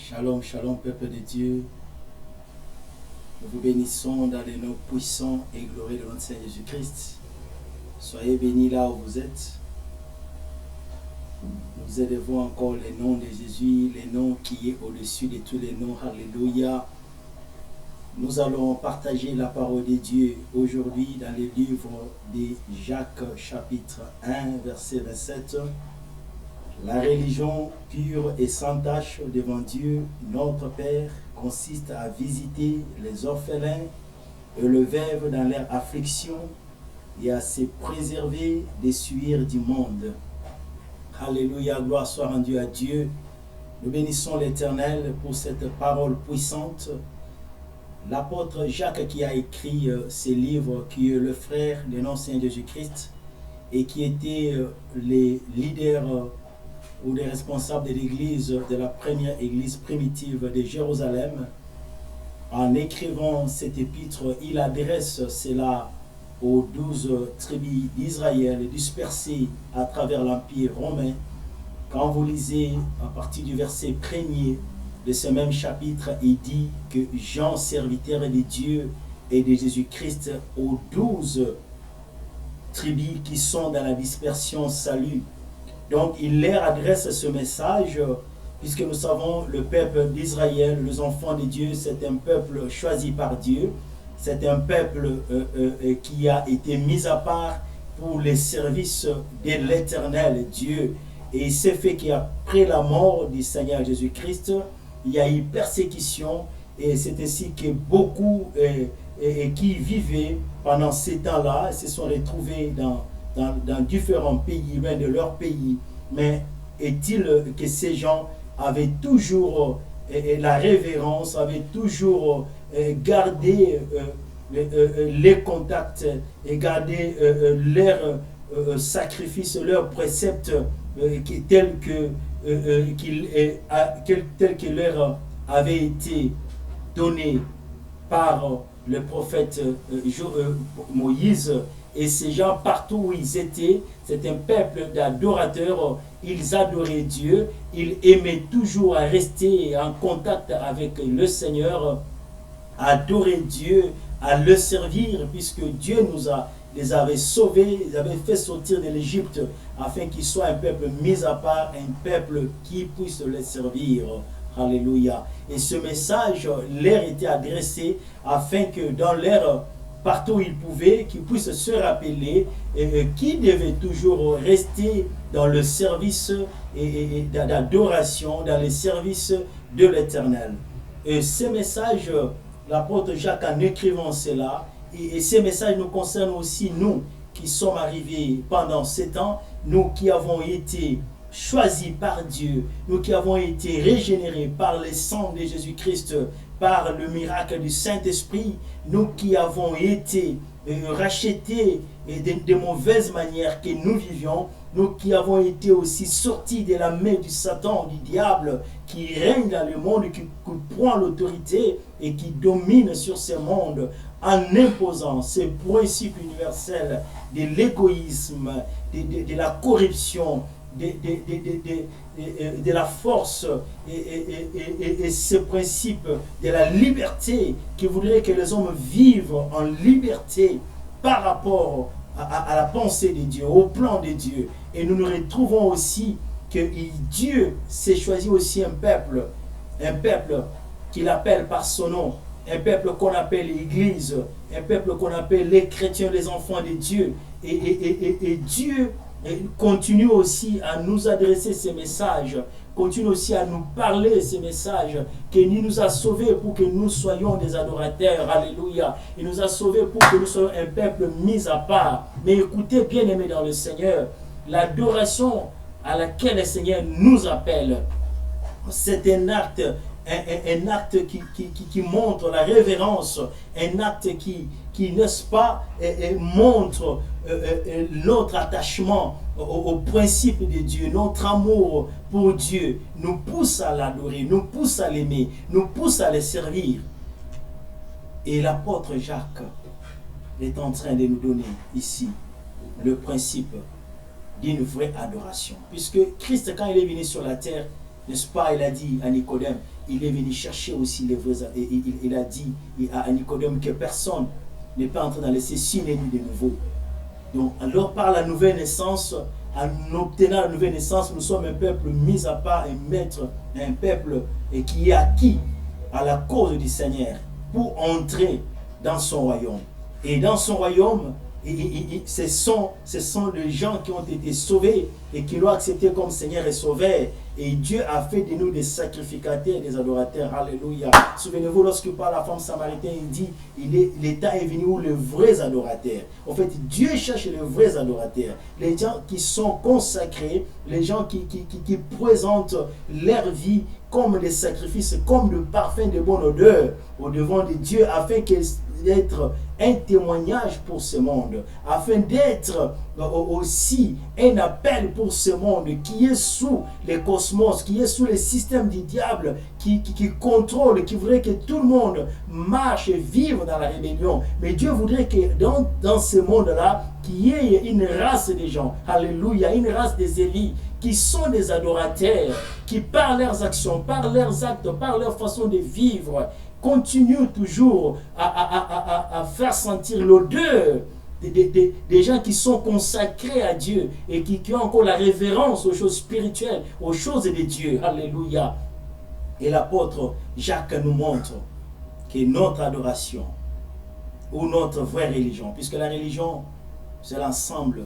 Shalom, shalom, peuple de Dieu. Nous vous bénissons dans les noms puissants et glorieux de notre Seigneur Jésus-Christ. Soyez bénis là où vous êtes. Nous élevons encore les noms de Jésus, les noms qui est au-dessus de tous les noms. Alléluia. Nous allons partager la parole de Dieu aujourd'hui dans le livre de Jacques, chapitre 1, verset 27. La religion pure et sans tache devant Dieu, notre Père, consiste à visiter les orphelins et le veuve dans leur affliction et à se préserver des sueurs du monde. Alléluia, gloire soit rendue à Dieu. Nous bénissons l'Éternel pour cette parole puissante. L'apôtre Jacques qui a écrit ce livre, qui est le frère de notre Seigneur Jésus-Christ et qui était les leaders ou les responsables de l'église, de la première église primitive de Jérusalem, en écrivant cet épître, il adresse cela aux 12 tribus d'Israël dispersées à travers l'Empire romain. Quand vous lisez à partir du verset 1er de ce même chapitre, il dit que Jean, serviteur de Dieu et de Jésus-Christ, aux 12 tribus qui sont dans la dispersion, salue. Donc, il leur adresse ce message, puisque nous savons, le peuple d'Israël, les enfants de Dieu, c'est un peuple choisi par Dieu. C'est un peuple qui a été mis à part pour les services de l'Éternel Dieu. Et il s'est fait qu'après la mort du Seigneur Jésus-Christ, il y a eu persécution. Et c'est ainsi que beaucoup qui vivaient pendant ces temps-là se sont retrouvés dans différents pays, même de leur pays. Mais est-il que ces gens avaient toujours la révérence, avaient toujours gardé les contacts et gardé leurs sacrifices, leurs préceptes tels que leur avaient été donnés par le prophète Moïse. Et ces gens, partout où ils étaient, c'est un peuple d'adorateurs. Ils adoraient Dieu. Ils aimaient toujours rester en contact avec le Seigneur, adorer Dieu, à le servir, puisque Dieu les avait sauvés, les avait fait sortir de l'Égypte, afin qu'ils soient un peuple mis à part, un peuple qui puisse les servir. Alléluia. Et ce message leur était adressé afin que dans leur partout où ils pouvaient, qu'ils puissent se rappeler qu'ils devaient toujours rester dans le service d'adoration, dans le service de l'Éternel. Et ce message, l'apôtre Jacques, en écrivant cela, et ces messages nous concernent aussi nous qui sommes arrivés pendant ces temps, nous qui avons été choisis par Dieu, nous qui avons été régénérés par le sang de Jésus-Christ, par le miracle du Saint-Esprit, nous qui avons été rachetés de mauvaises manières que nous vivions, nous qui avons été aussi sortis de la main du Satan, du diable, qui règne dans le monde, qui prend l'autorité et qui domine sur ce monde en imposant ces principes universels de l'égoïsme, de la corruption, de la force et ce principe de la liberté qui voudrait que les hommes vivent en liberté par rapport à la pensée de Dieu, au plan de Dieu. Et nous nous retrouvons aussi que Dieu s'est choisi aussi un peuple qu'il appelle par son nom, un peuple qu'on appelle l'Église, un peuple qu'on appelle les chrétiens, les enfants de Dieu. Et Dieu continue aussi à nous adresser ces messages, continue aussi à nous parler ces messages, qu'il nous a sauvés pour que nous soyons des adorateurs. Alléluia. Il nous a sauvés pour que nous soyons un peuple mis à part. Mais écoutez, bien aimés dans le Seigneur, l'adoration à laquelle le Seigneur nous appelle, c'est un acte qui montre la révérence, un acte qui n'est-ce pas, montre notre attachement au principe de Dieu, notre amour pour Dieu, nous pousse à l'adorer, nous pousse à l'aimer, nous pousse à le servir. Et l'apôtre Jacques est en train de nous donner ici le principe d'une vraie adoration. Puisque Christ, quand il est venu sur la terre, N'est-ce pas? Il a dit à Nicodème, il est venu chercher aussi les vrais. Il a dit à Nicodème que personne n'est pas entré dans les signes de nouveau. Donc, alors par la nouvelle naissance, en obtenant la nouvelle naissance, nous sommes un peuple mis à part, un maître, un peuple qui est acquis à la cause du Seigneur pour entrer dans son royaume. Et dans son royaume, ce sont les gens qui ont été sauvés et qui l'ont accepté comme Seigneur et Sauveur. Et Dieu a fait de nous des sacrificateurs et des adorateurs. Alléluia. Souvenez-vous, lorsque par la femme samaritaine, il dit, l'état est venu où les vrais adorateurs. En fait, Dieu cherche les vrais adorateurs. Les gens qui sont consacrés, les gens qui présentent leur vie comme des sacrifices, comme le parfum de bonne odeur au devant de Dieu, afin d'être un témoignage pour ce monde, afin d'être aussi un appel pour ce monde qui est sous les cosmos, qui est sous le système du diable, qui contrôle, qui voudrait que tout le monde marche et vive dans la rébellion. Mais Dieu voudrait que dans ce monde-là, qu'il y ait une race de gens, alléluia, une race des Élis, qui sont des adorateurs, qui par leurs actions, par leurs actes, par leur façon de vivre, continuent toujours à faire sentir l'odeur des gens qui sont consacrés à Dieu et qui ont encore la révérence aux choses spirituelles, aux choses de Dieu. Alléluia. Et l'apôtre Jacques nous montre que notre adoration ou notre vraie religion, puisque la religion, c'est l'ensemble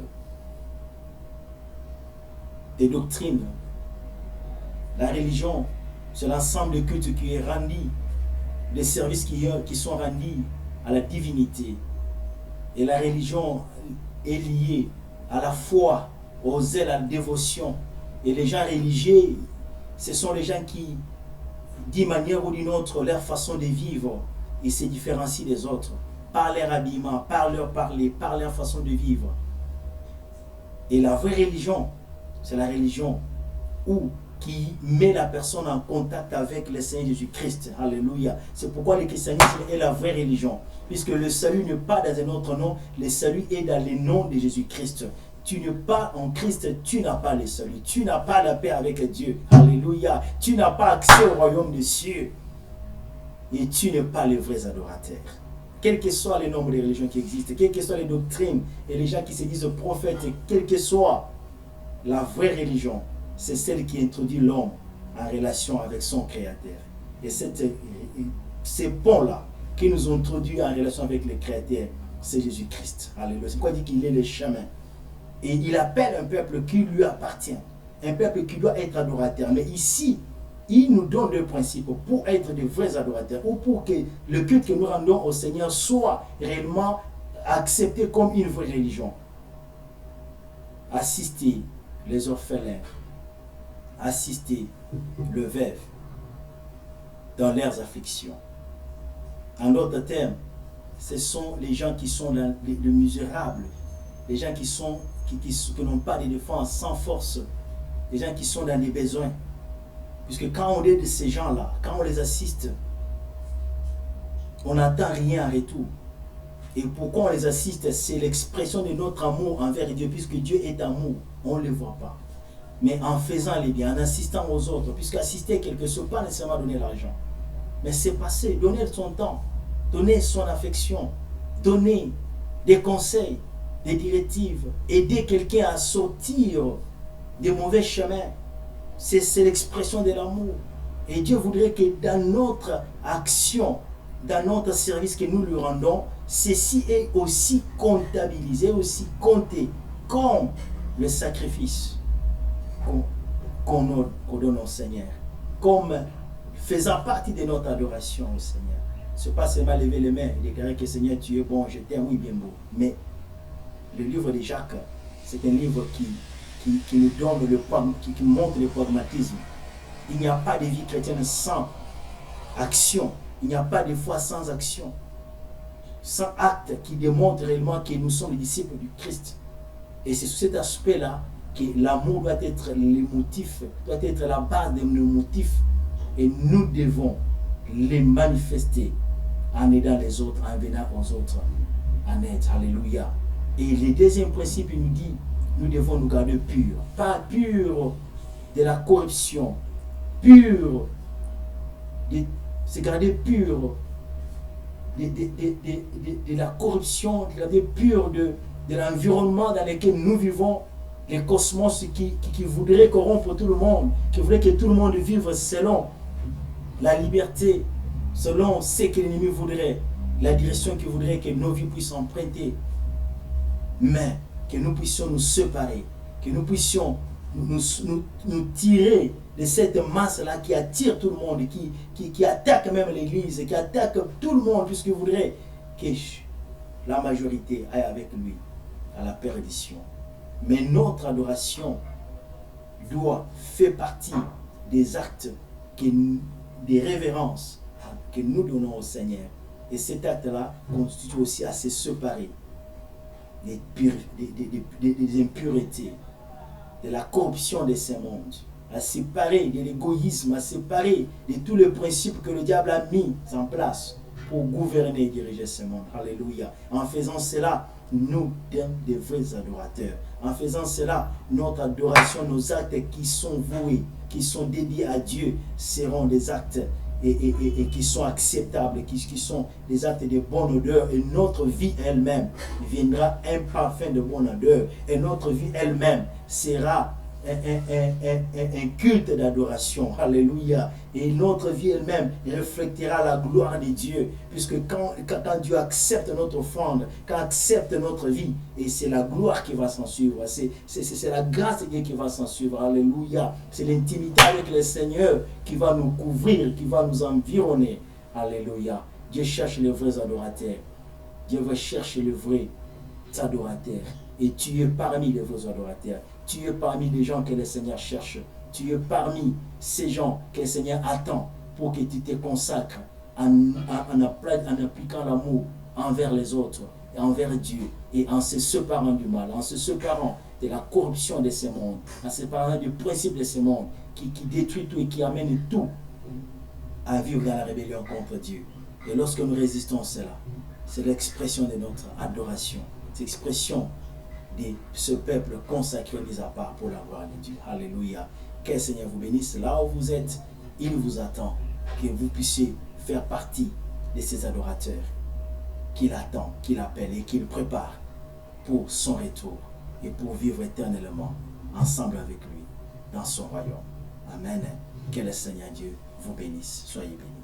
des doctrines. La religion, c'est l'ensemble des cultes qui est rendu, des services qui sont rendus à la divinité. Et la religion est liée à la foi, au zèle, à la dévotion. Et les gens religieux, ce sont les gens qui, d'une manière ou d'une autre, leur façon de vivre, ils se différencient des autres, par leur habillement, par leur parler, par leur façon de vivre. Et la vraie religion, c'est la religion qui met la personne en contact avec le Seigneur Jésus-Christ. Alléluia. C'est pourquoi le christianisme est la vraie religion. Puisque le salut n'est pas dans un autre nom, le salut est dans le nom de Jésus-Christ. Tu n'es pas en Christ, tu n'as pas le salut. Tu n'as pas la paix avec Dieu. Alléluia. Tu n'as pas accès au royaume des cieux. Et tu n'es pas les vrais adorateurs. Quel que soit le nombre de religions qui existent, quelles que soient les doctrines et les gens qui se disent prophètes, quelle que soit la vraie religion, c'est celle qui introduit l'homme en relation avec son Créateur. Et ces ponts-là qui nous ont introduits en relation avec le Créateur, c'est Jésus-Christ. Alléluia. C'est pourquoi il dit qu'il est le chemin. Et il appelle un peuple qui lui appartient. Un peuple qui doit être adorateur. Mais ici, il nous donne deux principes pour être de vrais adorateurs ou pour que le culte que nous rendons au Seigneur soit réellement accepté comme une vraie religion. Assister les orphelins, assister le veuve dans leurs afflictions. En d'autres termes, ce sont les gens qui sont les misérables, les gens qui n'ont pas de défense, sans force, les gens qui sont dans les besoins. Puisque quand on est de ces gens-là, quand on les assiste, on n'attend rien en retour. Et pourquoi on les assiste? C'est l'expression de notre amour envers Dieu, puisque Dieu est amour. On ne le voit pas. Mais en faisant les biens, en assistant aux autres, puisque assister quelque chose, pas nécessairement donner l'argent. Mais c'est passer, donner son temps, donner son affection, donner des conseils, des directives, aider quelqu'un à sortir des mauvais chemins. C'est l'expression de l'amour. Et Dieu voudrait que dans notre action, dans notre service que nous lui rendons, ceci est aussi comptabilisé, aussi compté comme le sacrifice qu'on donne au Seigneur, comme faisant partie de notre adoration au Seigneur. Ce n'est pas seulement lever les mains et déclarer que Seigneur, tu es bon, je t'aime, oui, bien beau. Mais le livre de Jacques, c'est un livre qui nous donne qui montre le pragmatisme. Il n'y a pas de vie chrétienne sans action. Il n'y a pas de foi sans action. Sans acte qui démontre réellement que nous sommes les disciples du Christ. Et c'est sur cet aspect-là que l'amour doit être le motif, doit être la base de nos motifs. Et nous devons les manifester en aidant les autres, en venant aux autres en aide. Alléluia. Et le deuxième principe, il nous dit, nous devons nous garder purs. Pas purs de la corruption, pur, se garder pur de la corruption, se garder pur de l'environnement dans lequel nous vivons, les cosmos qui voudraient corrompre tout le monde, qui voudraient que tout le monde vive selon la liberté, selon ce que l'ennemi voudrait, la direction qu'il voudrait que nos vies puissent emprunter. Mais que nous puissions nous séparer, que nous puissions nous tirer de cette masse-là qui attire tout le monde, qui attaque même l'Église, qui attaque tout le monde, puisqu'il voudrait que la majorité aille avec lui à la perdition. Mais notre adoration fait partie des actes, des révérences que nous donnons au Seigneur. Et cet acte-là constitue aussi à se séparer des impuretés, de la corruption de ce monde, à séparer de l'égoïsme, à séparer de tous les principes que le diable a mis en place pour gouverner et diriger ce monde. Alléluia. En faisant cela, nous sommes des vrais adorateurs. En faisant cela, notre adoration, nos actes qui sont voués, qui sont dédiés à Dieu, seront des actes et qui sont acceptables, qui sont des actes de bonne odeur. Et notre vie elle-même viendra un parfum de bonne odeur. Et notre vie elle-même sera un culte d'adoration. Alléluia. Et notre vie elle-même reflétera la gloire de Dieu. Puisque quand Dieu accepte notre offrande, quand accepte notre vie, et c'est la gloire qui va s'en suivre. C'est la grâce de Dieu qui va s'en suivre. Alléluia. C'est l'intimité avec le Seigneur qui va nous couvrir, qui va nous environner. Alléluia. Dieu cherche les vrais adorateurs. Dieu va chercher les vrais adorateurs. Et tu es parmi les vrais adorateurs. Tu es parmi les gens que le Seigneur cherche. Tu es parmi ces gens que le Seigneur attend pour que tu te consacres en appliquant l'amour envers les autres, et envers Dieu, et en se séparant du mal, en se séparant de la corruption de ce monde, en se séparant du principe de ce monde qui détruit tout et qui amène tout à vivre dans la rébellion contre Dieu. Et lorsque nous résistons à cela, c'est l'expression de notre adoration, c'est l'expression de ce peuple consacré mis à part pour la gloire de Dieu. Alléluia. Que le Seigneur vous bénisse. Là où vous êtes, il vous attend que vous puissiez faire partie de ces adorateurs qu'il attend, qu'il appelle et qu'il prépare pour son retour et pour vivre éternellement ensemble avec lui dans son royaume. Amen. Que le Seigneur Dieu vous bénisse. Soyez bénis.